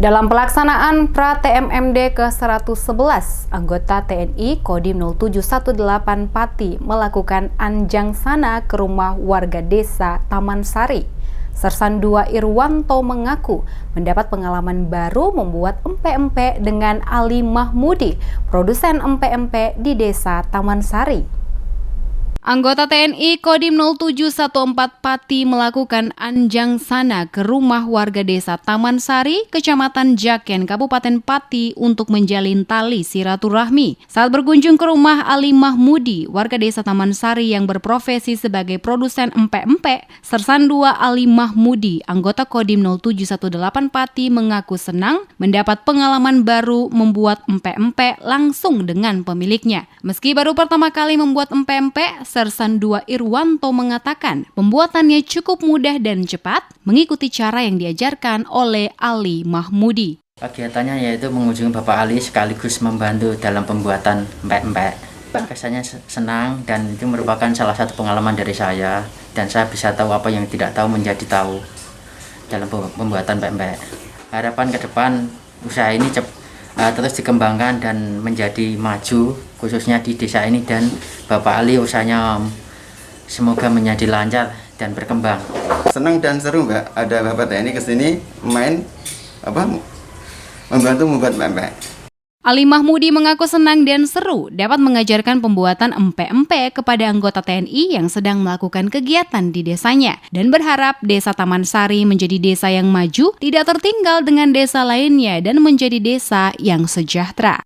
Dalam pelaksanaan pra-TMMD ke-111, anggota TNI Kodim 0718 Pati melakukan anjang sana ke rumah warga desa Taman Sari. Sersan 2 Irwanto mengaku mendapat pengalaman baru membuat empek-empek dengan Ali Mahmudi, produsen empek-empek di desa Taman Sari. Anggota TNI Kodim 0714 Pati melakukan anjang sana ke rumah warga desa Taman Sari, Kecamatan Jaken, Kabupaten Pati untuk menjalin tali silaturahmi. Saat berkunjung ke rumah Ali Mahmudi, warga desa Taman Sari yang berprofesi sebagai produsen empek-empek, Sersan 2 Ali Mahmudi, anggota Kodim 0718 Pati mengaku senang mendapat pengalaman baru membuat empek-empek langsung dengan pemiliknya. Meski baru pertama kali membuat empek-empek, Sersan 2 Irwanto mengatakan pembuatannya cukup mudah dan cepat mengikuti cara yang diajarkan oleh Ali Mahmudi. Kegiatannya yaitu mengunjungi Bapak Ali sekaligus membantu dalam pembuatan empek-empek. Kesannya senang dan itu merupakan salah satu pengalaman dari saya, dan saya bisa tahu apa yang tidak tahu menjadi tahu dalam pembuatan empek-empek. Harapan ke depan usaha ini terus dikembangkan dan menjadi maju, khususnya di desa ini, dan Bapak Ali usahanya semoga menjadi lancar dan berkembang. Senang dan seru, Mbak, ada Bapak TNI kesini membantu membuat empek-empek. Ali Mahmudi mengaku senang dan seru dapat mengajarkan pembuatan empek-empek kepada anggota TNI yang sedang melakukan kegiatan di desanya, dan berharap desa Taman Sari menjadi desa yang maju, tidak tertinggal dengan desa lainnya, dan menjadi desa yang sejahtera.